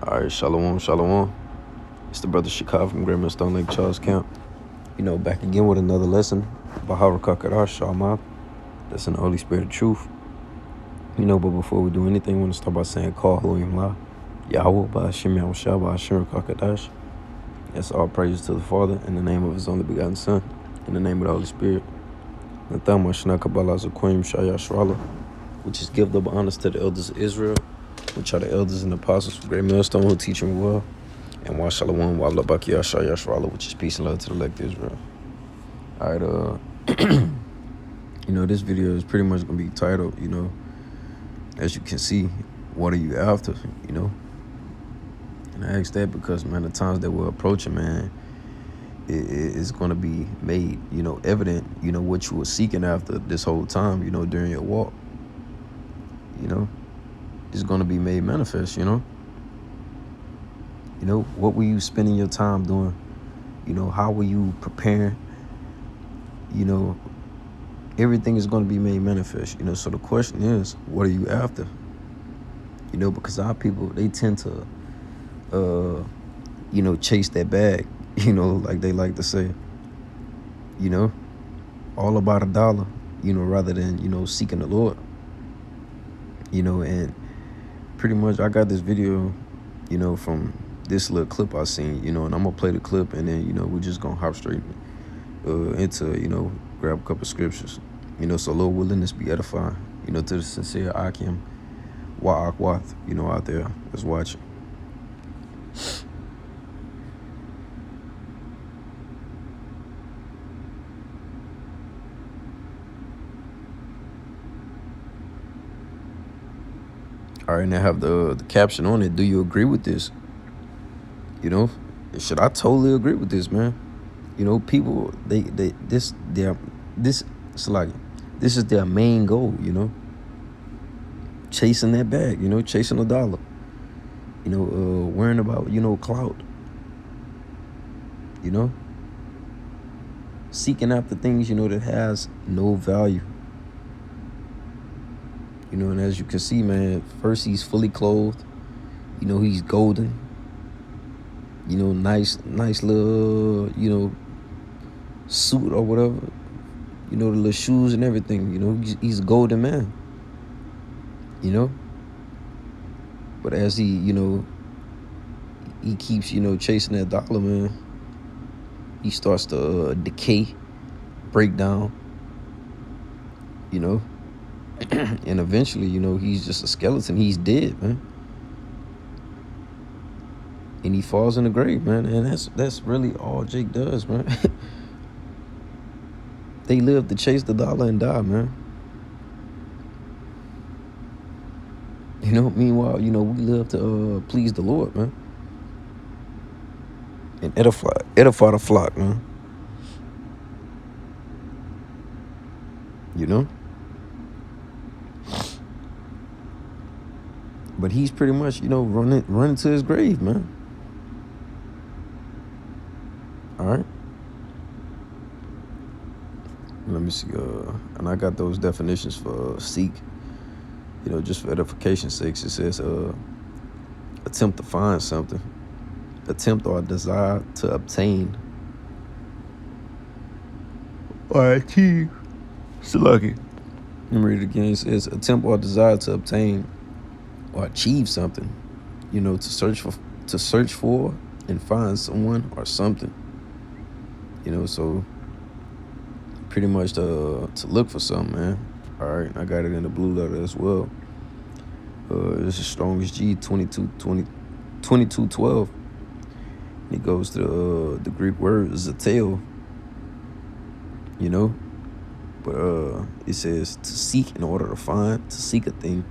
All right, shalom, shalom. It's the brother Shakab from Great Mill Stone Lake Charles Camp. Back again with another lesson. Bahara Kakadar Shama. That's in the Holy Spirit of Truth. But before we do anything, we want to start by saying, Call Elohim La. Yahweh Ba'ashim Yahushua Ba'ashim Kakadash. That's all praises to the Father in the name of His only begotten Son, in the name of the Holy Spirit. Natham Mashna Kabbalah Zaquim Shaya Shrala, which is give double honors to the elders of Israel, which are the elders and apostles of Great Millstone who teach them well. And wa shalom wa blabakia shaya shrala, which is peace and love to the elect Israel. All right, this video is pretty much gonna be titled, as you can see, what are you after, And I ask that because, man, the times that we're approaching, man, it's gonna be made, evident, what you were seeking after this whole time, during your walk. It's gonna be made manifest, what were you spending your time doing? How were you preparing? Everything is going to be made manifest. So the question is, what are you after? Because our people, they tend to, chase that bag, like they like to say, all about a dollar, rather than, seeking the Lord. And pretty much I got this video, from this little clip I seen, and I'm gonna play the clip, and then we're just gonna hop straight into grab a couple scriptures, so Lord willing, this be edifying, to the sincere Akim Wa'akwath, out there that's watching. All right, and I have the caption on it. Do you agree with this? Should I totally agree with this, man? People, this is their main goal, chasing that bag, chasing a dollar, worrying about, clout, seeking after things, that has no value. And as you can see, man, first he's fully clothed, he's golden, nice little, suit or whatever, the little shoes and everything, he's a golden man, but as he, he keeps, chasing that dollar, man, he starts to decay, break down, and eventually, he's just a skeleton. He's dead, man. And he falls in the grave, man. And that's really all Jake does, man. They live to chase the dollar and die, man. Meanwhile, we live to please the Lord, man. And edify the flock, man. But he's pretty much, running to his grave, man. All right. Let me see. And I got those definitions for seek. Just for edification's sake, it says attempt to find something, attempt or desire to obtain or achieve. Slucky. Let me read it again. It says attempt or desire to obtain or achieve something, to search for and find someone or something, so pretty much to look for something, man. All right, I got it in the blue letter as well. This is Strongest G 2212. It goes to the Greek word zeteo, but it says to seek in order to find, to seek a thing,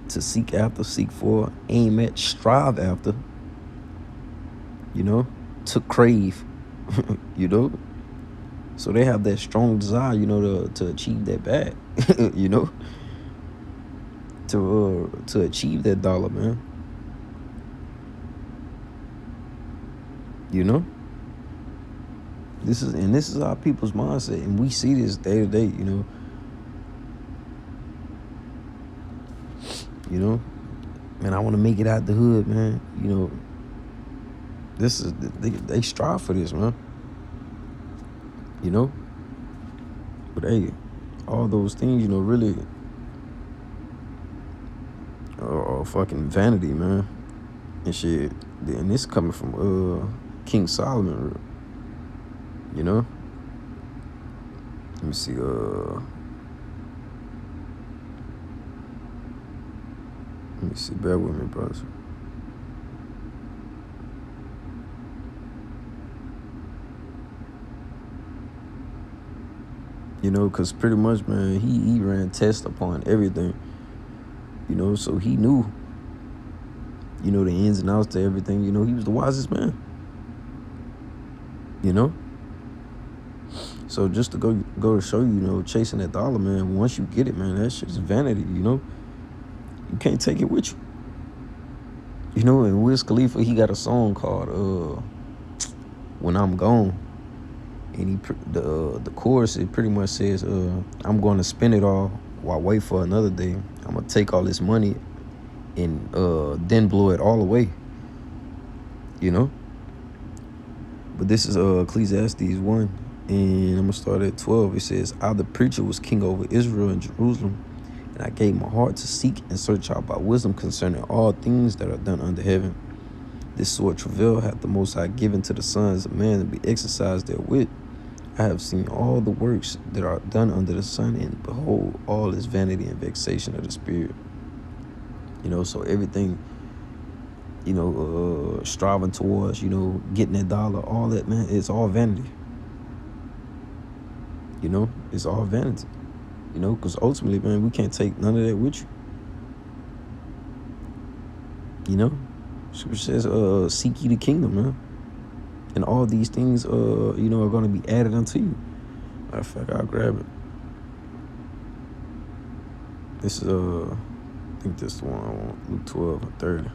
to seek after, seek for, aim at, strive after, to crave, So they have that strong desire, to achieve that bag, to achieve that dollar, man. This is our people's mindset, and we see this day to day, man, I want to make it out the hood, man. You know, this is they strive for this, man. You know, but hey, all those things, you know, really are fucking vanity, man, and shit. And this coming from King Solomon, you know. Let me see. Let me see. Bear with me, brothers. You know, because pretty much, man, he ran tests upon everything. You know, so he knew, you know, the ins and outs to everything. You know, he was the wisest man. You know? So just to go to show you, you know, chasing that dollar, man, once you get it, man, that shit's vanity, you know? You can't take it with you. You know, and Wiz Khalifa, he got a song called When I'm Gone. And the chorus, it pretty much says, I'm going to spend it all while wait for another day. I'm going to take all this money and then blow it all away. You know? But this is Ecclesiastes 1, and I'm going to start at 12. It says, I, the preacher, was king over Israel and Jerusalem, and I gave my heart to seek and search out by wisdom concerning all things that are done under heaven. This sort of travail hath the Most High given to the sons of man to be exercised therewith. I have seen all the works that are done under the sun, and behold, all is vanity and vexation of the spirit. You know, so everything, you know, striving towards, you know, getting that dollar, all that, man, it's all vanity. You know, it's all vanity. You know, because ultimately, man, we can't take none of that with you. You know, Scripture says, seek ye the kingdom, man. And all these things, you know, are going to be added unto you. Matter of fact, I'll grab it. This is, I think this is the one I want. Luke 12 and 30.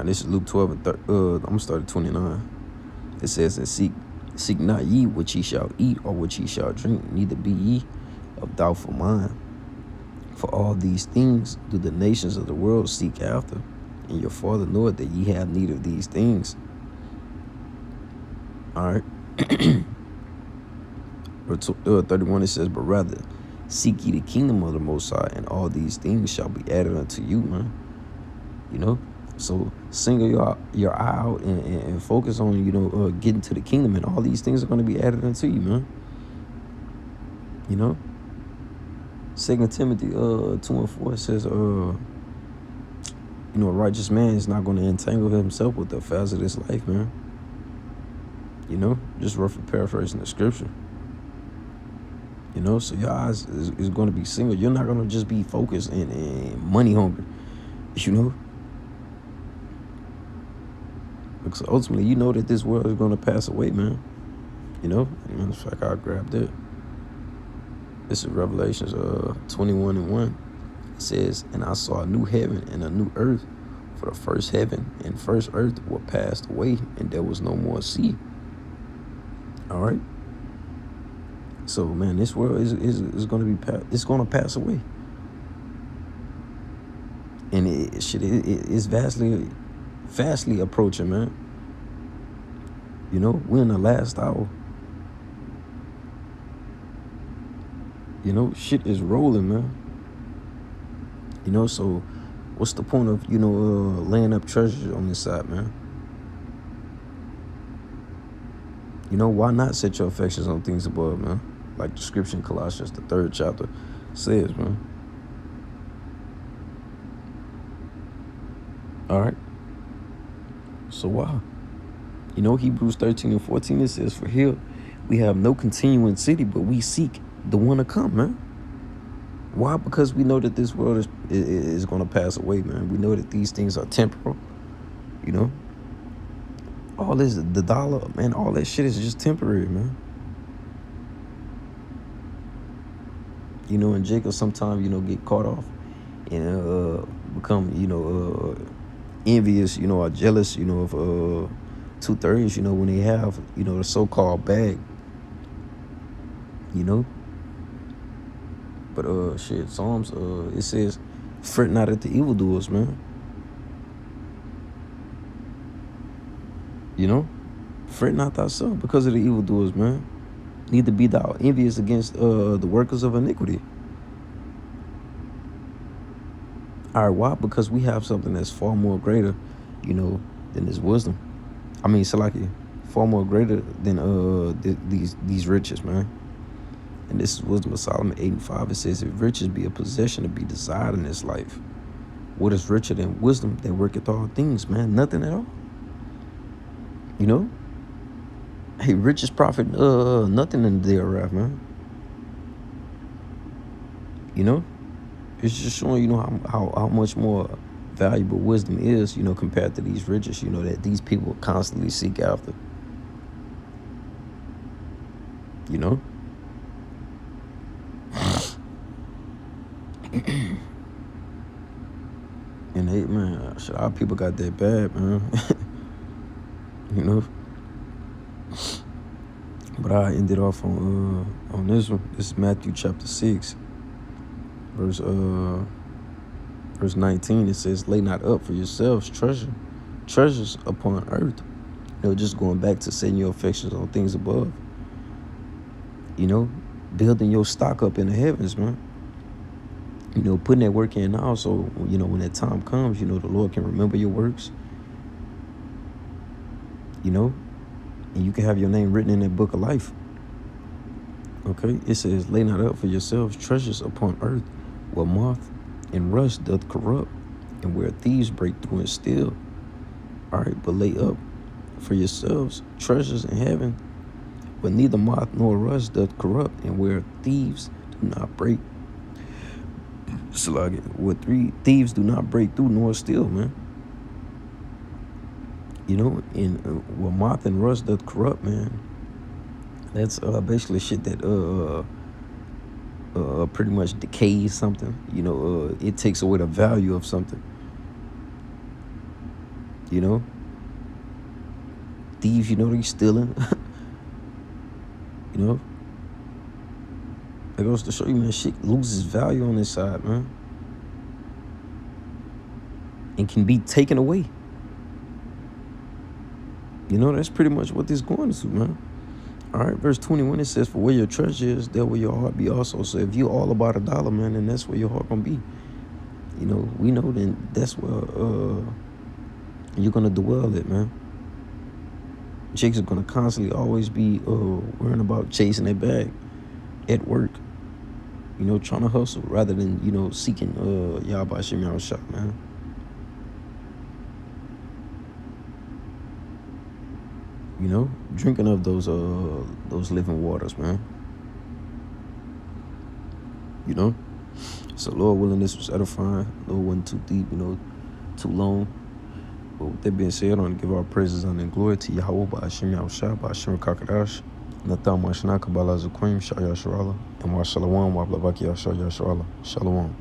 This is Luke 12 and 30. I'm going to start at 29. It says, and seek not ye what ye shall eat or what ye shall drink, neither be ye of doubtful mind. For all these things do the nations of the world seek after, and your Father knoweth that ye have need of these things. All right. Verse 31, it says, but rather seek ye the kingdom of the Most High, and all these things shall be added unto you, man. You know? So single your eye out and focus on, you know, getting to the kingdom, and all these things are going to be added unto you, man. You know? 2 Timothy 2 and 4 says, you know, a righteous man is not going to entangle himself with the affairs of this life, man. You know, just roughly paraphrasing the scripture. You know, so your eyes is going to be single. You're not going to just be focused and money hungry, you know. Because ultimately, you know that this world is going to pass away, man. You know, in fact, I'll grab that. This is Revelations 21 and 1. It says, and I saw a new heaven and a new earth, for the first heaven and first earth were passed away, and there was no more sea. All right. So, man, this world is going to be it's going to pass away, and it's fastly approaching, man. You know, we're in the last hour. You know, shit is rolling, man. You know, so what's the point of, you know, laying up treasures on this side, man? You know, why not set your affections on things above, man? Like the scripture in Colossians, the 3rd chapter, says, man. All right. So why? You know, Hebrews 13 and 14, it says, for here we have no continuing city, but we seek the one to come, man. Why? Because we know that this world is going to pass away, man. We know that these things are temporal, you know. All this, the dollar, man, all that shit is just temporary, man. You know, and Jacob sometimes, you know, get caught off and become, you know, envious, you know, or jealous, you know, of 2/3, you know, when they have, you know, the so-called bag, you know. But shit, Psalms, it says, Fret not at the evildoers, man. You know? Fret not thyself because of the evildoers, man. Neither be thou envious against the workers of iniquity. All right, why? Because we have something that's far more greater, than this wisdom. I mean, Salaki, far more greater than these riches, man. And this is Wisdom of Solomon 8:5. It says, if riches be a possession to be desired in this life, what is richer than wisdom that worketh all things, man? Nothing at all. Hey, riches profit nothing in the day of wrath, man. It's just showing how much more valuable wisdom is, compared to these riches, that these people constantly seek after. And hey, man, our people got that bad, man. But I ended off on this one. This is Matthew chapter 6, verse 19. It says, lay not up for yourselves treasures upon earth. Just going back to setting your affections on things above. Building your stock up in the heavens, man. Putting that work in now, so when that time comes, the Lord can remember your works. And you can have your name written in that book of life. Okay, it says, lay not up for yourselves treasures upon earth, where moth and rust doth corrupt, and where thieves break through and steal. All right, but lay up for yourselves treasures in heaven, where neither moth nor rust doth corrupt, and where thieves do not break. Where thieves do not break through nor steal, man. And where moth and rust doth corrupt, man. That's basically shit that pretty much decays something. It takes away the value of something. Thieves, they stealing. It goes to show you, man, shit loses value on this side, man. And can be taken away. That's pretty much what this going to, man. All right, verse 21, it says, for where your treasure is, there will your heart be also. So if you all about $1, man, then that's where your heart gonna be. We know then that's where you're gonna dwell it, man. Chicks are gonna constantly always be worrying about chasing their bag at work. Trying to hustle rather than, seeking Yahweh Shem Yahushua, man. Drinking of those living waters, man. So Lord willing, this was edifying. Lord wasn't too deep, too long. But with that being said, I want to give our praises and glory to Yahweh by Hashem Yahushua, by Hashem Kakadash, Natham Mashna Kabbalah Zaquim, Shaya Sharala, and Mar Shalom, Wablabaki Yashua Yasharala. Shalom.